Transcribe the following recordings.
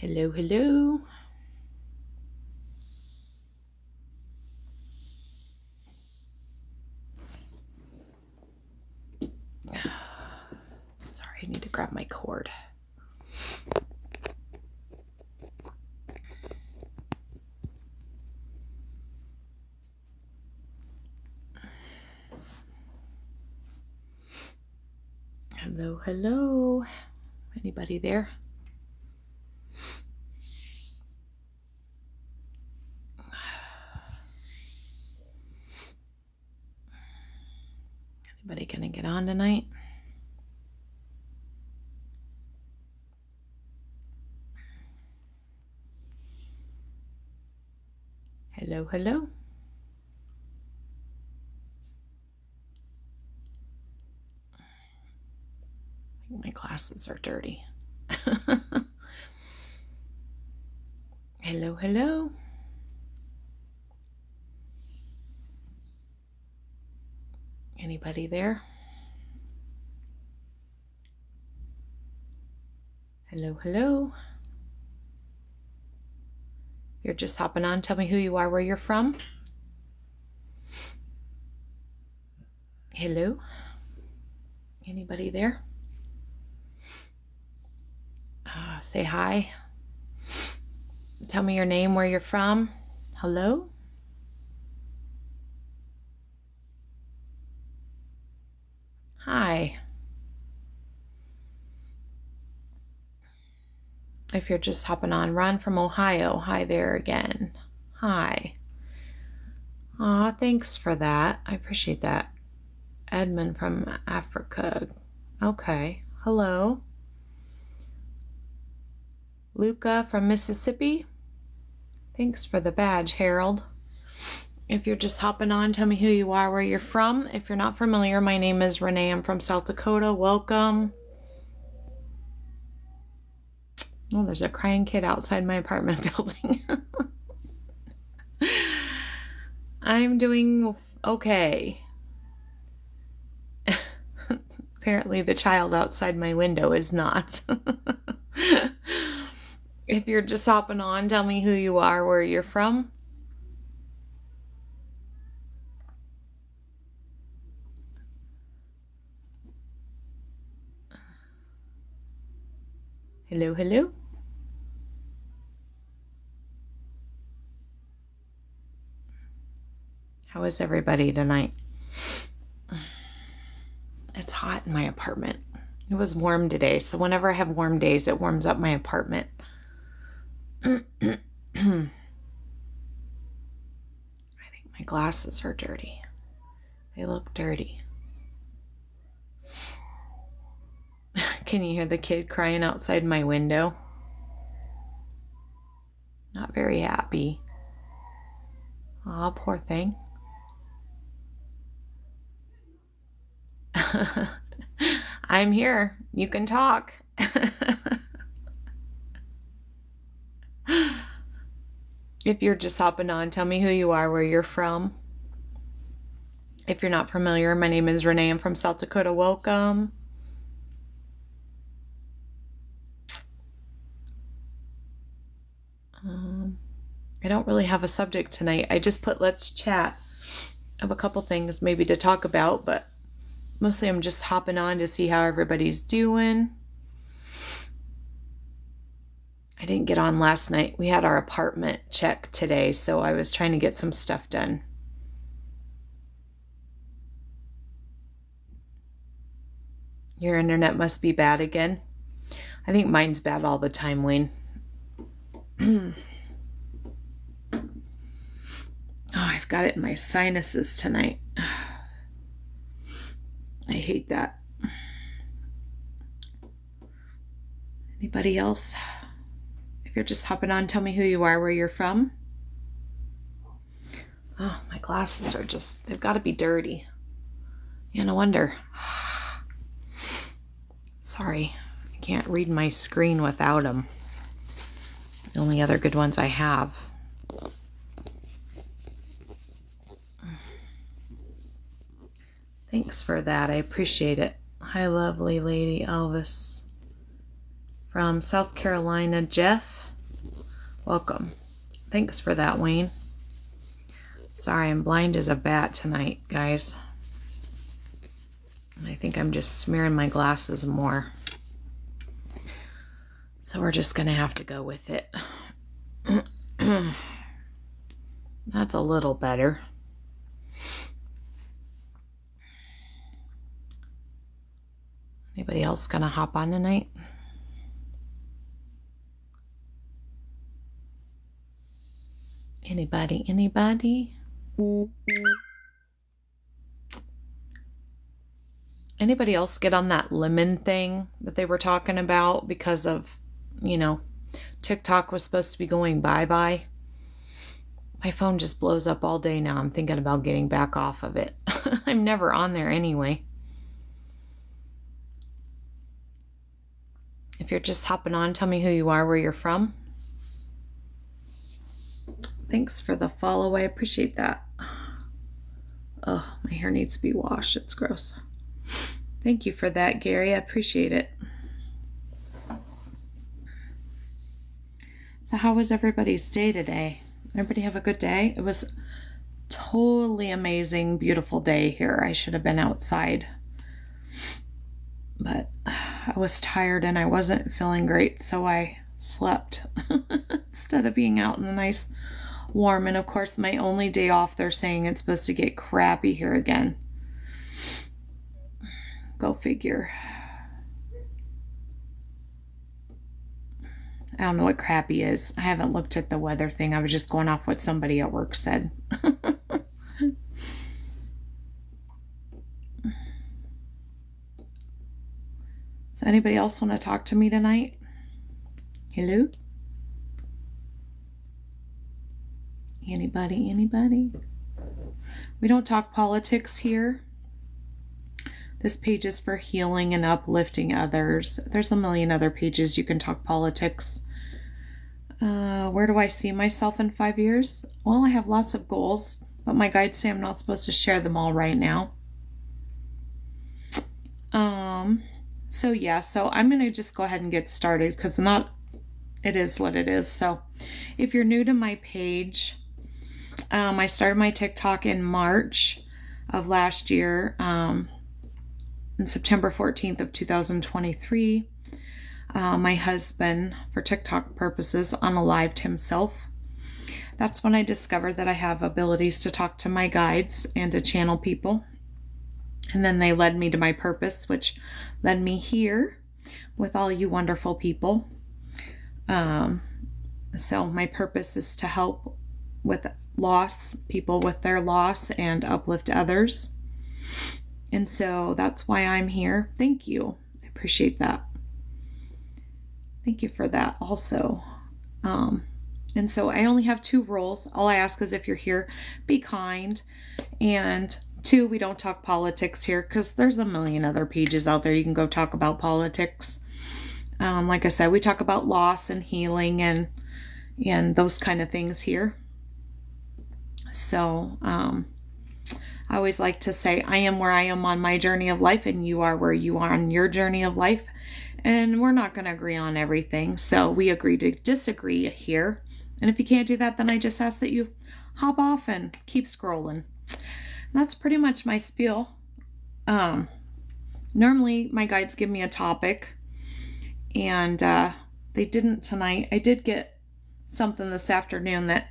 Hello, hello. Sorry, I need to grab my cord. Hello, hello. Anybody there? Anybody gonna get on tonight? Hello, hello. I think my glasses are dirty. Hello, hello. Anybody there? Hello, hello. You're just hopping on. Tell me who you are, where you're from. Hello. Anybody there? Say hi. Tell me your name, where you're from. Hello. Hi. If you're just hopping on, Ron from Ohio. Hi there again. Hi. Aw, thanks for that. I appreciate that. Edmund from Africa. Okay. Hello. Luca from Mississippi. Thanks for the badge, Harold. If you're just hopping on, tell me who you are, where you're from. If you're not familiar, my name is Renee. I'm from South Dakota. Welcome. Oh, there's a crying kid outside my apartment building. I'm doing okay. Apparently the child outside my window is not. If you're just hopping on, tell me who you are, where you're from. Hello, hello. How is everybody tonight? It's hot in my apartment. It was warm today, so whenever I have warm days, it warms up my apartment. I think my glasses are dirty. They look dirty. Can you hear the kid crying outside my window? Not very happy. Aw, poor thing. I'm here. You can talk. If you're just hopping on, tell me who you are, where you're from. If you're not familiar, my name is Renee. I'm from South Dakota. Welcome. I don't really have a subject tonight. I just put let's chat. I have a couple things maybe to talk about, but mostly I'm just hopping on to see how everybody's doing. I didn't get on last night. We had our apartment check today, so I was trying to get some stuff done. Your internet must be bad again. I think mine's bad all the time, Wayne. Oh, I've got it in my sinuses tonight. I hate that. Anybody else? If you're just hopping on, tell me who you are, where you're from. Oh, my glasses are just, they've got to be dirty. Yeah, no wonder. Sorry, I can't read my screen without them. The only other good ones I have. Thanks for that. I appreciate it. Hi, lovely lady Elvis. From South Carolina, Jeff. Welcome. Thanks for that, Wayne. Sorry, I'm blind as a bat tonight, guys. I think I'm just smearing my glasses more. So we're just going to have to go with it. That's a little better. Anybody else going to hop on tonight? Anybody? Anybody else get on that lemon thing that they were talking about because of, you know, TikTok was supposed to be going bye-bye? My phone just blows up all day now. I'm thinking about getting back off of it. I'm never on there anyway. If you're just hopping on, tell me who you are, where you're from. Thanks for the follow. I appreciate that. Oh, my hair needs to be washed. It's gross. Thank you for that, Gary. I appreciate it. So how was everybody's day today? Everybody have a good day? It was totally amazing, beautiful day here. I should have been outside. But I was tired and I wasn't feeling great, so I slept instead of being out in the nice warm. And of course, my only day off, they're saying it's supposed to get crappy here again. Go figure. I don't know what crappy is. I haven't looked at the weather thing. I was just going off what somebody at work said. So anybody else want to talk to me tonight? Hello? Anybody? We don't talk politics here. This page is for healing and uplifting others. There's a million other pages you can talk politics. Where do I see myself in 5 years? Well, I have lots of goals, but my guides say I'm not supposed to share them all right now. So I'm going to just go ahead and get started because it is what it is. So if you're new to my page, I started my TikTok in March of last year, on September 14th of 2023. My husband, for TikTok purposes, unalived himself. That's when I discovered that I have abilities to talk to my guides and to channel people. And then they led me to my purpose, which led me here with all you wonderful people. So my purpose is to help with loss, people with their loss, and uplift others. And so that's why I'm here. Thank you. I appreciate that. Thank you for that also. And so I only have 2 rules. All I ask is if you're here, be kind. And 2, we don't talk politics here because there's a million other pages out there you can go talk about politics. Like I said, we talk about loss and healing and those kind of things here. So I always like to say, I am where I am on my journey of life, and you are where you are on your journey of life. And we're not going to agree on everything. So we agree to disagree here. And if you can't do that, then I just ask that you hop off and keep scrolling. That's pretty much my spiel. Normally my guides give me a topic, and they didn't tonight. I did get something this afternoon that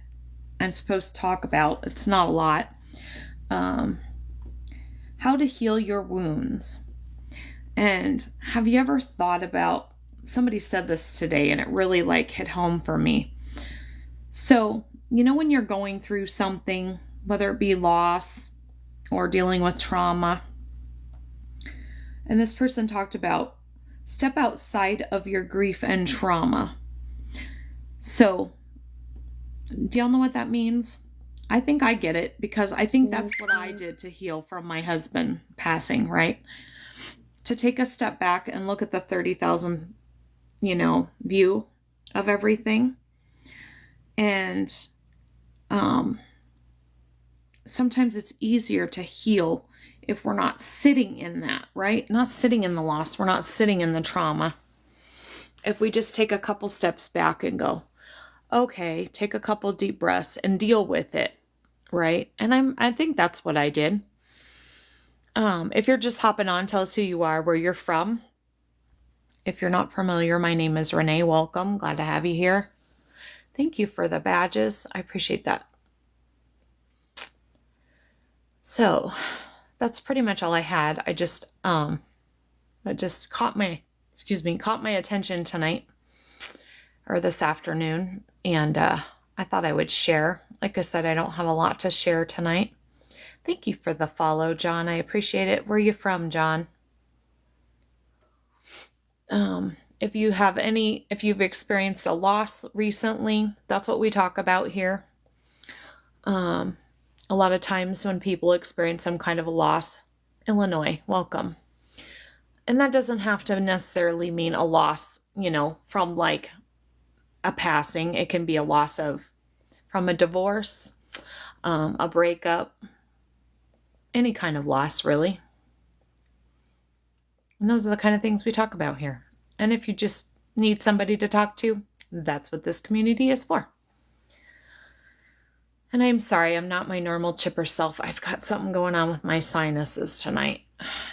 I'm supposed to talk about. It's not a lot. How to heal your wounds. And have you ever thought about, somebody said this today and it really hit home for me. So, when you're going through something, whether it be loss or dealing with trauma, and this person talked about step outside of your grief and trauma. So, do y'all know what that means? I think I get it, because I think that's what I did to heal from my husband passing, right? To take a step back and look at the 30,000, view of everything. And sometimes it's easier to heal if we're not sitting in that, right? Not sitting in the loss. We're not sitting in the trauma. If we just take a couple steps back and go, okay, take a couple deep breaths and deal with it, right? And I think that's what I did. If you're just hopping on, tell us who you are, where you're from. If you're not familiar, my name is Renee. Welcome. Glad to have you here. Thank you for the badges. I appreciate that. So that's pretty much all I had. That just caught my attention tonight or this afternoon. And I thought I would share. Like I said, I don't have a lot to share tonight. Thank you for the follow, John. I appreciate it. Where are you from, John? If you've experienced a loss recently, that's what we talk about here. A lot of times when people experience some kind of a loss, Illinois, welcome. And that doesn't have to necessarily mean a loss, from like a passing. It can be a loss from a divorce, a breakup, any kind of loss, really. And those are the kind of things we talk about here. And if you just need somebody to talk to, that's what this community is for. And I'm sorry, I'm not my normal chipper self. I've got something going on with my sinuses tonight.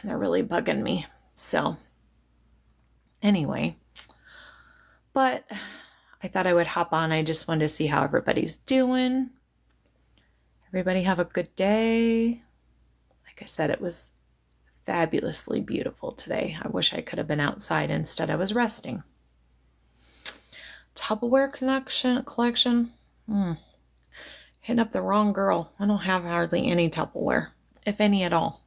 They're really bugging me. So, anyway. But I thought I would hop on. I just wanted to see how everybody's doing. Everybody have a good day. Like I said, it was fabulously beautiful today. I wish I could have been outside. Instead, I was resting. Tupperware collection. Hitting up the wrong girl. I don't have hardly any Tupperware, if any at all.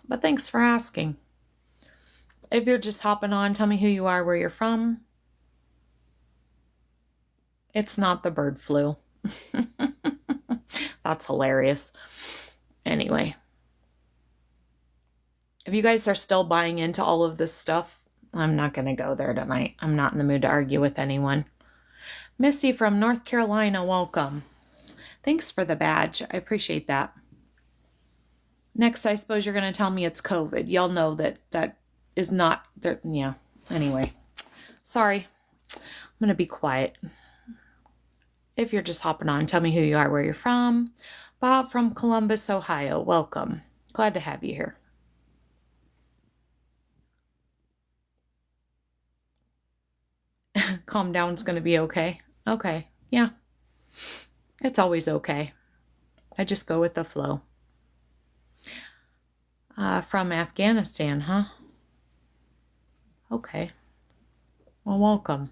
But thanks for asking. If you're just hopping on, tell me who you are, where you're from. It's not the bird flu. That's hilarious. Anyway. If you guys are still buying into all of this stuff, I'm not going to go there tonight. I'm not in the mood to argue with anyone. Missy from North Carolina, welcome. Thanks for the badge. I appreciate that. Next, I suppose you're going to tell me it's COVID. Y'all know that is not there. Yeah. Anyway, sorry. I'm going to be quiet. If you're just hopping on, tell me who you are, where you're from. Bob from Columbus, Ohio, welcome. Glad to have you here. Calm down, it's going to be okay. Okay, yeah. It's always okay. I just go with the flow. From Afghanistan, huh? Okay. Well, welcome.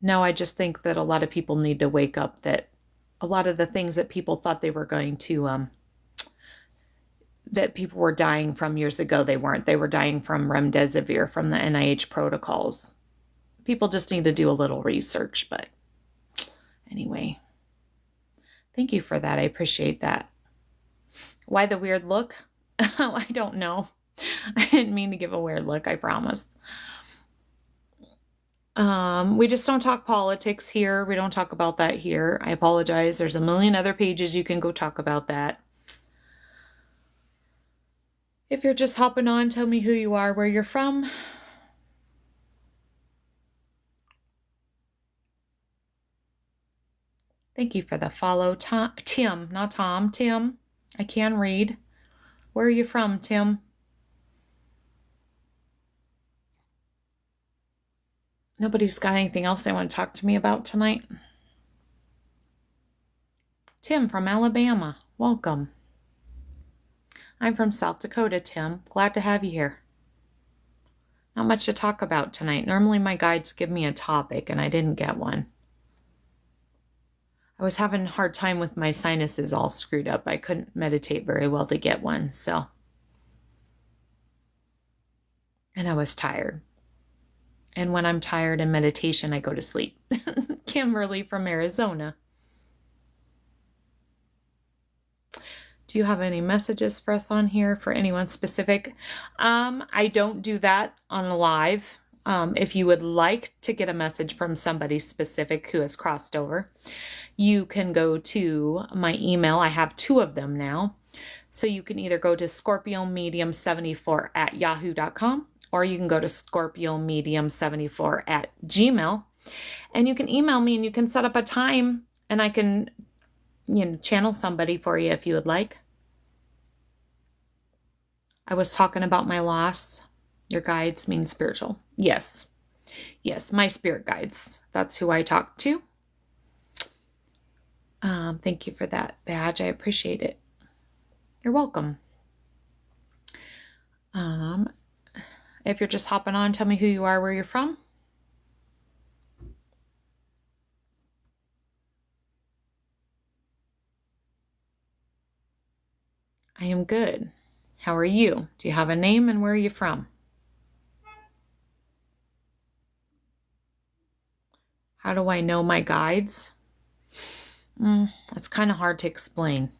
No, I just think that a lot of people need to wake up that a lot of the things that people thought they were going to, that people were dying from years ago, they weren't. They were dying from remdesivir, from the NIH protocols. People just need to do a little research, but anyway. Thank you for that. I appreciate that. Why the weird look? I don't know. I didn't mean to give a weird look, I promise. We just don't talk politics here. We don't talk about that here. I apologize. There's a million other pages you can go talk about that. If you're just hopping on, tell me who you are, where you're from. Thank you for the follow. Tim, not Tom. Tim, I can read. Where are you from, Tim? Nobody's got anything else they want to talk to me about tonight? Tim from Alabama, welcome. I'm from South Dakota, Tim. Glad to have you here. Not much to talk about tonight. Normally my guides give me a topic and I didn't get one. I was having a hard time with my sinuses all screwed up. I couldn't meditate very well to get one, so. And I was tired. And when I'm tired in meditation, I go to sleep. Kimberly from Arizona. Do you have any messages for us on here for anyone specific? I don't do that on a live. If you would like to get a message from somebody specific who has crossed over, you can go to my email. I have 2 of them now. So you can either go to scorpiomedium74@yahoo.com, or you can go to scorpiomedium74@gmail, and you can email me and you can set up a time and I can, channel somebody for you if you would like. I was talking about my loss. Your guides mean spiritual. Yes. Yes, my spirit guides. That's who I talk to. Thank you for that badge. I appreciate it. You're welcome. If you're just hopping on, tell me who you are, where you're from. I am good. How are you? Do you have a name and where are you from? How do I know my guides? It's kind of hard to explain.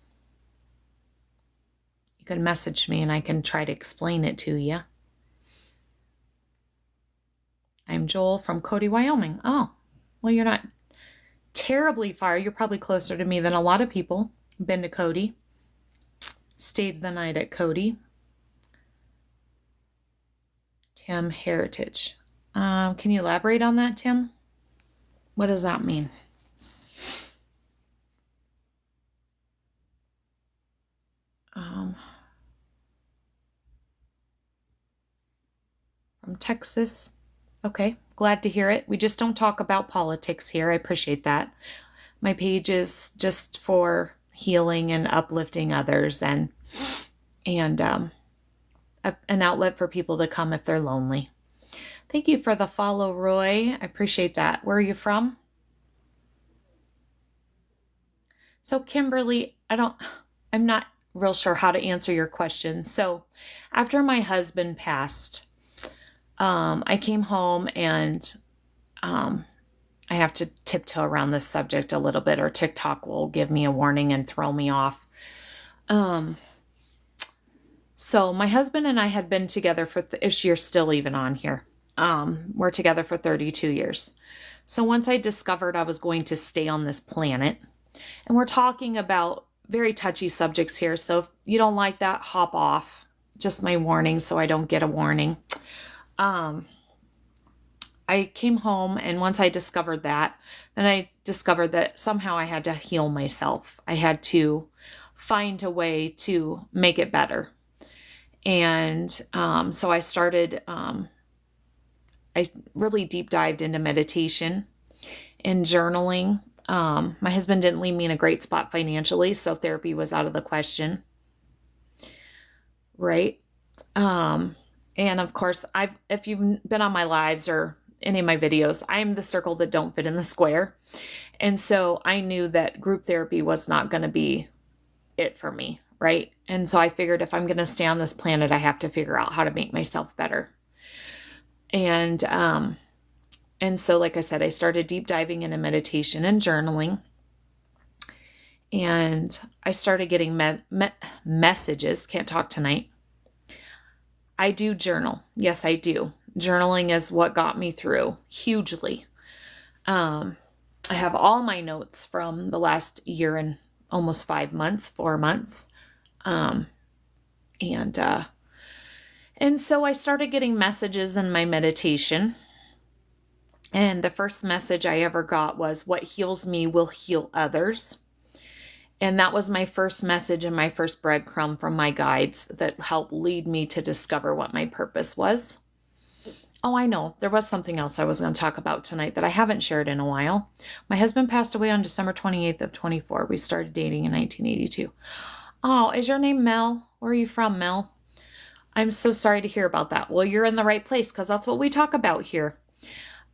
You can message me and I can try to explain it to you. I'm Joel from Cody, Wyoming. Oh, well, you're not terribly far. You're probably closer to me than a lot of people. Been to Cody. Stayed the night at Cody. Tim Heritage. Can you elaborate on that, Tim? What does that mean? From Texas. Okay, glad to hear it. We just don't talk about politics here. I appreciate that. My page is just for healing and uplifting others and an outlet for people to come if they're lonely. Thank you for the follow, Roy. I appreciate that. Where are you from? So Kimberly, I'm not real sure how to answer your question. So after my husband passed, I came home and I have to tiptoe around this subject a little bit or TikTok will give me a warning and throw me off. So my husband and I had been together for, if you're still even on here, we're together for 32 years. So once I discovered I was going to stay on this planet, and we're talking about very touchy subjects here. So if you don't like that, hop off. Just my warning so I don't get a warning. I came home, and once I discovered that, then I discovered that somehow I had to heal myself. I had to find a way to make it better. And so I started, I really deep dived into meditation and journaling. My husband didn't leave me in a great spot financially, so therapy was out of the question. Right? And of course, if you've been on my lives or any of my videos, I'm the circle that don't fit in the square. And so I knew that group therapy was not going to be it for me, right? And so I figured if I'm going to stay on this planet, I have to figure out how to make myself better. And so, like I said, I started deep diving into meditation and journaling. And I started getting messages. Can't talk tonight. I do journal. Yes, I do. Journaling is what got me through hugely. I have all my notes from the last year and almost 4 months. And so I started getting messages in my meditation. And the first message I ever got was, what heals me will heal others. And that was my first message and my first breadcrumb from my guides that helped lead me to discover what my purpose was. Oh, I know. There was something else I was going to talk about tonight that I haven't shared in a while. My husband passed away on December 28th of 24. We started dating in 1982. Oh, is your name Mel? Where are you from, Mel? I'm so sorry to hear about that. Well, you're in the right place because that's what we talk about here.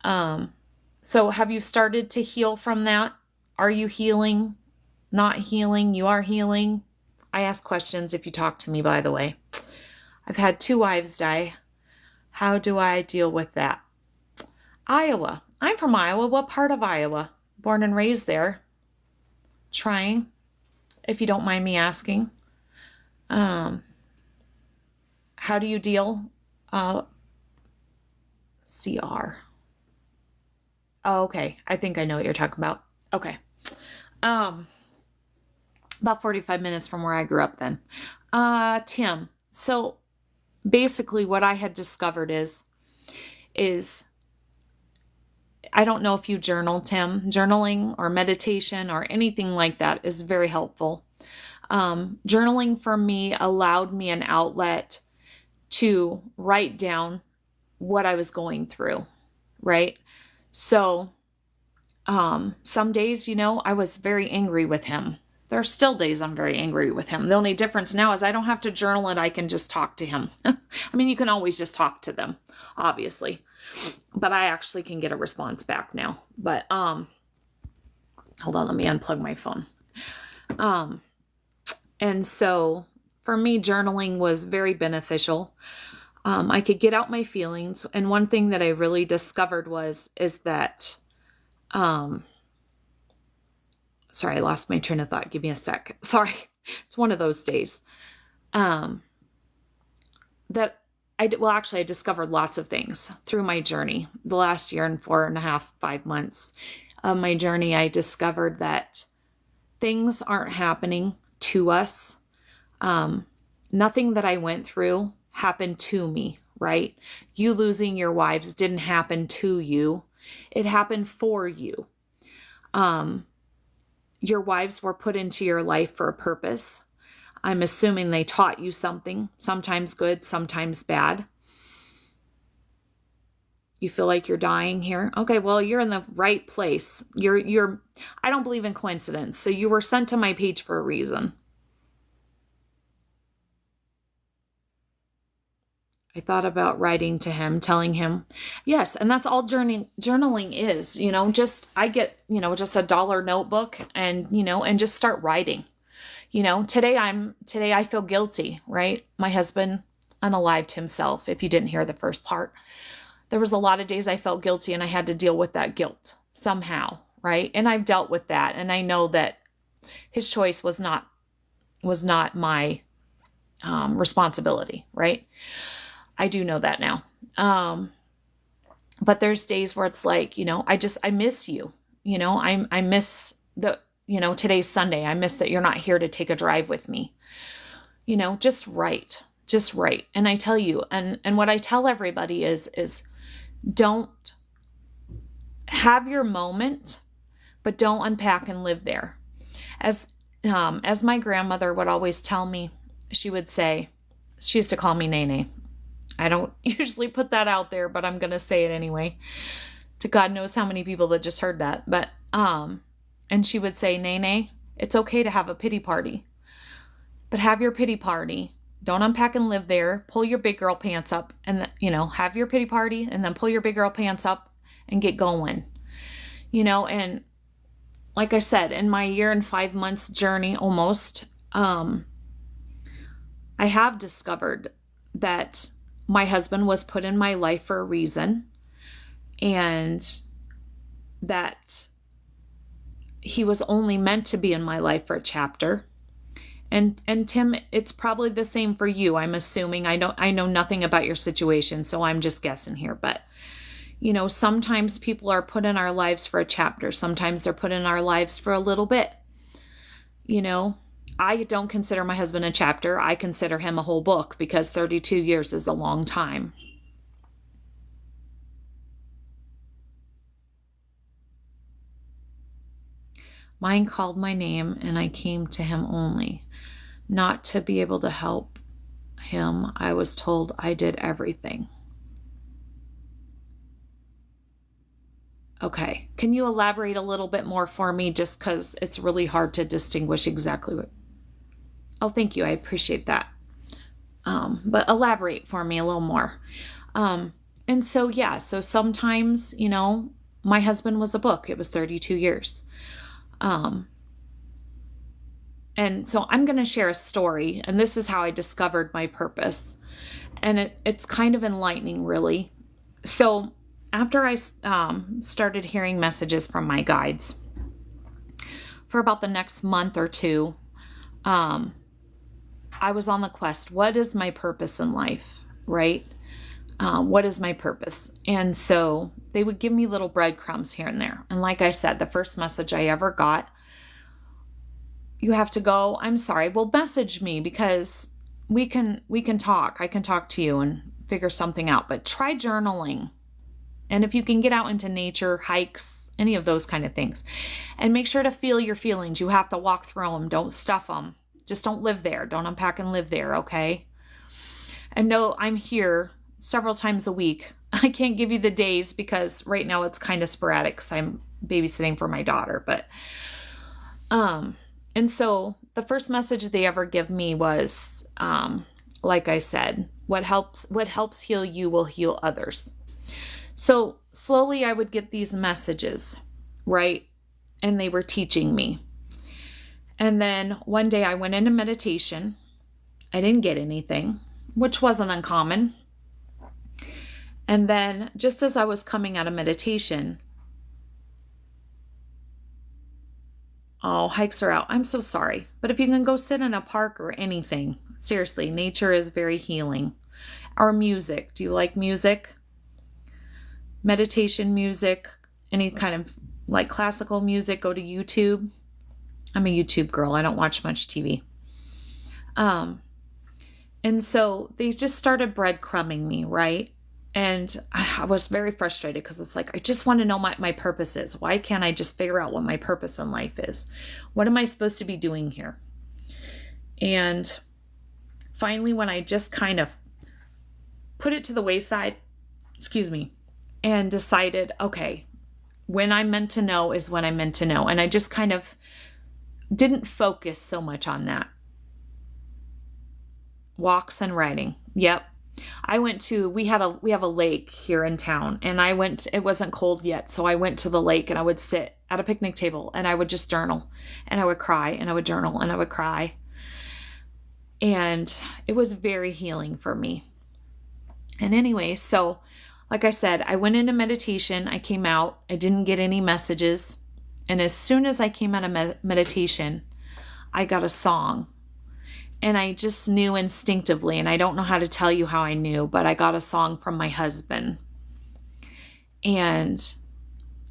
So have you started to heal from that? Are you healing? Not healing? You are healing? I ask questions if you talk to me, by the way. I've had 2 wives die. How do I deal with that? Iowa. I'm from Iowa. What part of Iowa? Born and raised there. Trying, if you don't mind me asking. How do you deal? CR. Oh, okay. I think I know what you're talking about. Okay. about 45 minutes from where I grew up then. Tim. So basically what I had discovered is I don't know if you journal, Tim. Journaling or meditation or anything like that is very helpful. Journaling for me allowed me an outlet to write down what I was going through, right? So some days, I was very angry with him. There are still days I'm very angry with him. The only difference now is I don't have to journal it. I can just talk to him. I mean, you can always just talk to them, obviously, but I actually can get a response back now. But hold on, let me unplug my phone. And so for me, journaling was very beneficial. I could get out my feelings. And one thing that I really discovered is that, sorry, I lost my train of thought. Give me a sec. Sorry. It's one of those days. I discovered lots of things through my journey. The last year and 4.5, 5 months of my journey, I discovered that things aren't happening to us. Nothing that I went through happened to me, right? You losing your wives didn't happen to you. It happened for you. Your wives were put into your life for a purpose. I'm assuming they taught you something, sometimes good, sometimes bad. You feel like you're dying here? Okay, well, you're in the right place. I don't believe in coincidence. So you were sent to my page for a reason. I thought about writing to him, telling him, yes, and that's all journaling is, I get, just a $1 notebook and, and just start writing. Today I feel guilty, right? My husband unalived himself, if you didn't hear the first part. There was a lot of days I felt guilty and I had to deal with that guilt somehow, right? And I've dealt with that, and I know that his choice was not my responsibility, right? I do know that now. But there's days where it's like, I miss you. I miss today's Sunday. I miss that you're not here to take a drive with me. Just write. And I tell you, and what I tell everybody is don't have your moment, but don't unpack and live there. As my grandmother would always tell me, she used to call me Nene. I don't usually put that out there, but I'm going to say it anyway. To God knows how many people that just heard that. But, and she would say, Nene, it's okay to have a pity party, but have your pity party. Don't unpack and live there. Pull your big girl pants up and, have your pity party and then pull your big girl pants up and get going, and like I said, in my 1 year and 5 months journey, almost, I have discovered that my husband was put in my life for a reason, and that he was only meant to be in my life for a chapter. And Tim, it's probably the same for you. I'm assuming. I know nothing about your situation, so I'm just guessing here. But, sometimes people are put in our lives for a chapter. Sometimes they're put in our lives for a little bit. I don't consider my husband a chapter. I consider him a whole book, because 32 years is a long time. Mine called my name and I came to him only, not to be able to help him. I was told I did everything. Okay. Can you elaborate a little bit more for me, just because it's really hard to distinguish exactly what... Oh, thank you. I appreciate that. But elaborate for me a little more. And so, yeah, so sometimes, my husband was a book. It was 32 years. And so I'm going to share a story, and this is how I discovered my purpose. And it's kind of enlightening, really. So after I started hearing messages from my guides for about the next month or two, I was on the quest. What is my purpose in life, right? What is my purpose? And so they would give me little breadcrumbs here and there. And like I said, the first message I ever got, you have to go, I'm sorry. Well, message me because we can talk. I can talk to you and figure something out, but try journaling. And if you can get out into nature, hikes, any of those kind of things, and make sure to feel your feelings. You have to walk through them. Don't stuff them. Just don't live there. Don't unpack and live there. Okay. And no, I'm here several times a week. I can't give you the days because right now it's kind of sporadic because I'm babysitting for my daughter. But, and so the first message they ever give me was, like I said, what helps heal you will heal others. So slowly I would get these messages, right? And they were teaching me. And then one day I went into meditation. I didn't get anything, which wasn't uncommon. And then just as I was coming out of meditation, oh, hikes are out. I'm so sorry. But if you can go sit in a park or anything, seriously, nature is very healing. Or music. Do you like music? Meditation music, any kind of like classical music, go to YouTube. I'm a YouTube girl. I don't watch much TV. And so they just started breadcrumbing me, right? And I was very frustrated because it's like, I just want to know my purpose is. Why can't I just figure out what my purpose in life is? What am I supposed to be doing here? And finally, when I just kind of put it to the wayside, and decided, okay, when I'm meant to know is when I'm meant to know. And I just kind of didn't focus so much on that. Walks and writing. Yep. We have a lake here in town, and it wasn't cold yet. So I went to the lake and I would sit at a picnic table and I would just journal, and I would cry, and I would journal, and I would cry. And it was very healing for me. And anyway, so like I said, I went into meditation. I came out. I didn't get any messages. And as soon as I came out of meditation, I got a song. And I just knew instinctively, and I don't know how to tell you how I knew, but I got a song from my husband. And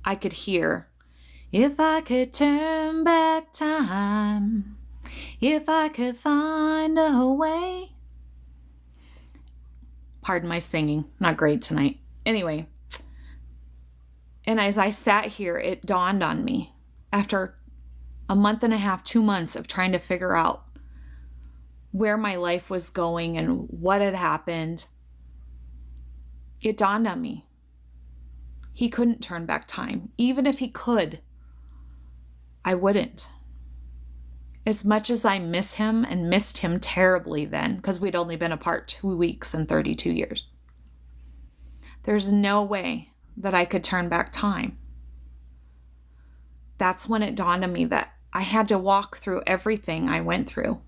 I could hear, if I could turn back time, if I could find a way. Pardon my singing, not great tonight. Anyway, and as I sat here, it dawned on me after a month and a half, 2 months of trying to figure out where my life was going and what had happened. It dawned on me. He couldn't turn back time. Even if he could, I wouldn't. As much as I miss him and missed him terribly then, because we'd only been apart 2 weeks and 32 years. There's no way that I could turn back time. That's when it dawned on me that I had to walk through everything I went through.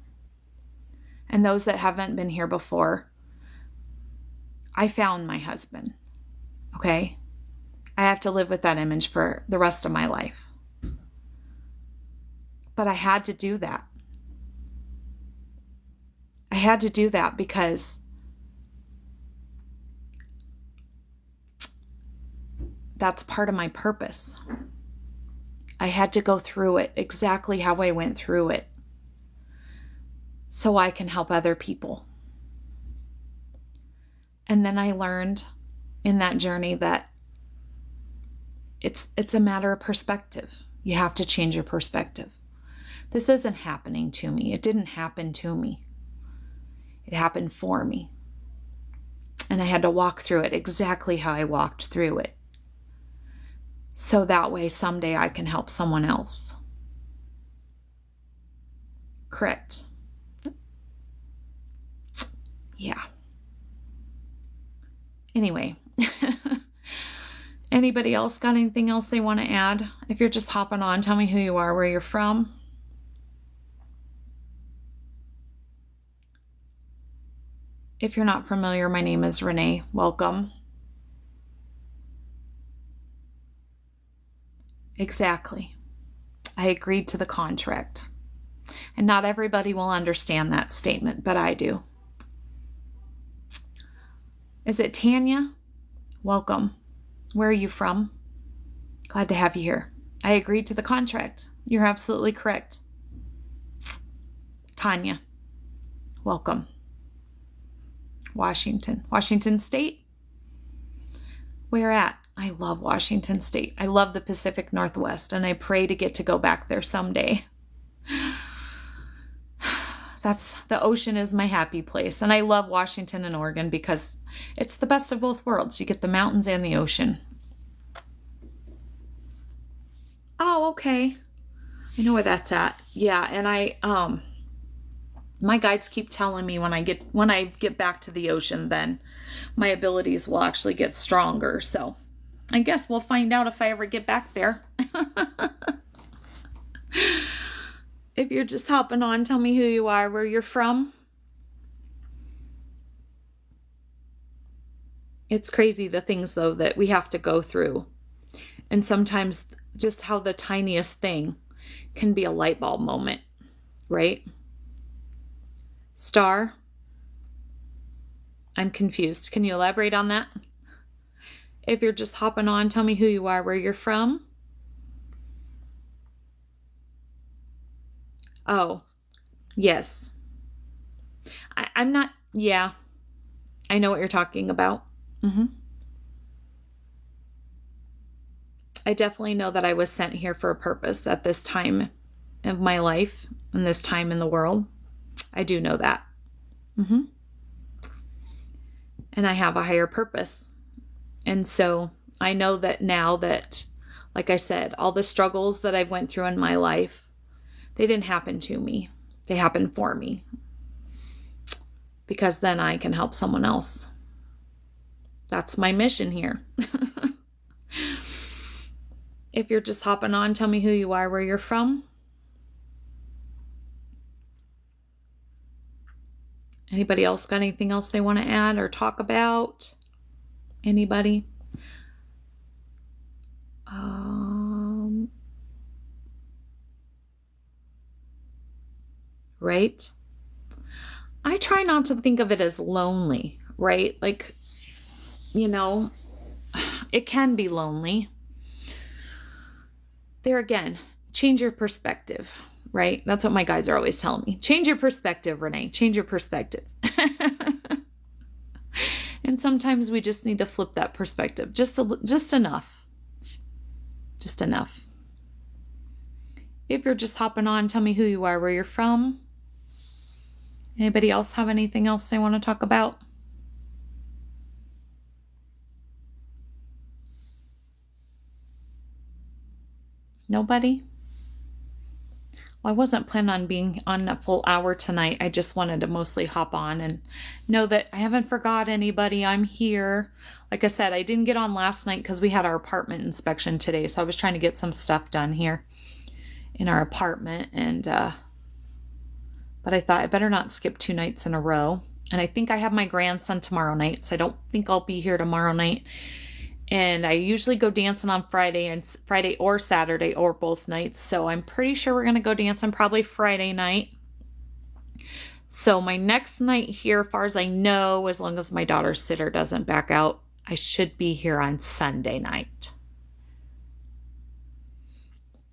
And those that haven't been here before, I found my husband, okay? I have to live with that image for the rest of my life. But I had to do that. I had to do that because that's part of my purpose. I had to go through it exactly how I went through it so I can help other people. And then I learned in that journey that it's a matter of perspective. You have to change your perspective. This isn't happening to me. It didn't happen to me. It happened for me. And I had to walk through it exactly how I walked through it. So that way someday I can help someone else. Correct. Yeah. Anyway, anybody else got anything else they want to add? If you're just hopping on, tell me who you are, where you're from. If you're not familiar, my name is Renee. Welcome. Exactly. I agreed to the contract. And not everybody will understand that statement, but I do. Is it Tanya? Welcome. Where are you from? Glad to have you here. I agreed to the contract. You're absolutely correct. Tanya, welcome. Washington State. Where at? I love Washington State. I love the Pacific Northwest, and I pray to get to go back there someday. The ocean is my happy place. And I love Washington and Oregon because it's the best of both worlds. You get the mountains and the ocean. Oh, okay. I know where that's at. Yeah, and my guides keep telling me when I get back to the ocean, then my abilities will actually get stronger. So I guess we'll find out if I ever get back there. If you're just hopping on, tell me who you are, where you're from. It's crazy the things, though, that we have to go through. And sometimes just how the tiniest thing can be a light bulb moment, right? Star, I'm confused. Can you elaborate on that? If you're just hopping on, tell me who you are, where you're from. Oh, yes. I'm not, yeah. I know what you're talking about. I definitely know that I was sent here for a purpose at this time of my life and this time in the world. I do know that. And I have a higher purpose. And so I know that now that, like I said, all the struggles that I went through in my life, they didn't happen to me. They happened for me. Because then I can help someone else. That's my mission here. If you're just hopping on, tell me who you are, where you're from. Anybody else got anything else they want to add or talk about? Anybody? Right? I try not to think of it as lonely, right? Like, it can be lonely. There again, change your perspective, right? That's what my guides are always telling me. Change your perspective, Renee. Change your perspective. And sometimes we just need to flip that perspective. Just enough. Just enough. If you're just hopping on, tell me who you are, where you're from. Anybody else have anything else they want to talk about? Nobody? Well, I wasn't planning on being on a full hour tonight. I just wanted to mostly hop on and know that I haven't forgot anybody. I'm here. Like I said, I didn't get on last night because we had our apartment inspection today. So I was trying to get some stuff done here in our apartment. And, but I thought I better not skip 2 nights in a row. And I think I have my grandson tomorrow night. So I don't think I'll be here tomorrow night. And I usually go dancing on Friday or Saturday or both nights. So I'm pretty sure we're going to go dancing probably Friday night. So my next night here, as far as I know, as long as my daughter's sitter doesn't back out, I should be here on Sunday night.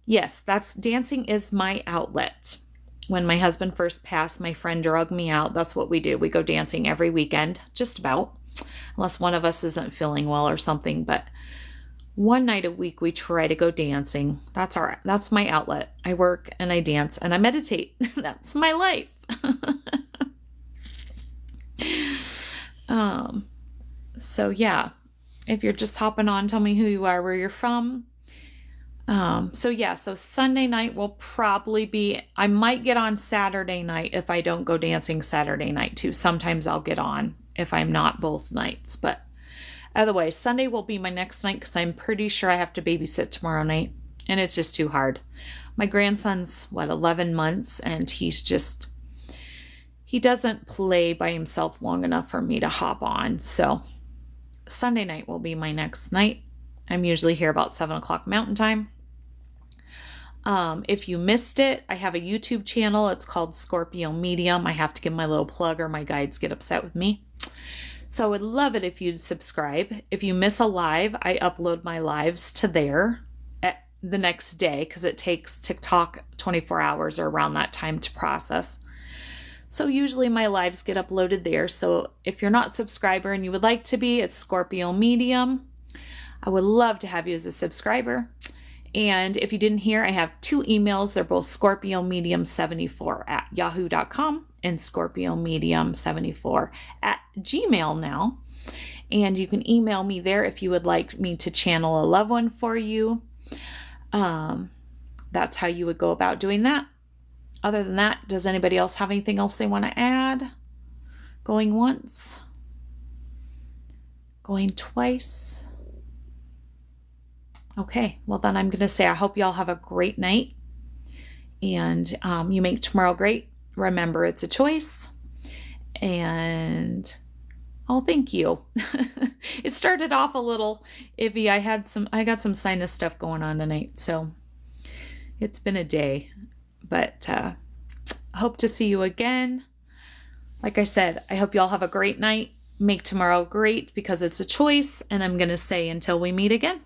Yes, dancing is my outlet. When my husband first passed, my friend drug me out. That's what we do. We go dancing every weekend, just about. Unless one of us isn't feeling well or something, but one night a week we try to go dancing. That's all right. That's my outlet. I work and I dance and I meditate. That's my life. So yeah, if you're just hopping on, tell me who you are, where you're from. So Sunday night will probably be, I might get on Saturday night if I don't go dancing Saturday night too. Sometimes I'll get on if I'm not both nights, but otherwise Sunday will be my next night because I'm pretty sure I have to babysit tomorrow night and it's just too hard. My grandson's 11 months and he doesn't play by himself long enough for me to hop on. So Sunday night will be my next night. I'm usually here about 7:00 Mountain Time. If you missed it, I have a YouTube channel. It's called Scorpio Medium. I have to give my little plug or my guides get upset with me. So I would love it if you'd subscribe. If you miss a live, I upload my lives to there the next day because it takes TikTok 24 hours or around that time to process. So usually my lives get uploaded there. So if you're not a subscriber and you would like to be, it's Scorpio Medium. I would love to have you as a subscriber. And if you didn't hear, I have 2 emails. They're both scorpiomedium74@yahoo.com and scorpiomedium74@gmail now. And you can email me there if you would like me to channel a loved one for you. That's how you would go about doing that. Other than that, does anybody else have anything else they want to add? Going once? Going twice? Okay, well then I'm going to say I hope y'all have a great night and you make tomorrow great. Remember, it's a choice. And oh, thank you. It started off a little iffy. I got some sinus stuff going on tonight, so it's been a day. But hope to see you again. Like I said, I hope y'all have a great night. Make tomorrow great because it's a choice. And I'm going to say until we meet again.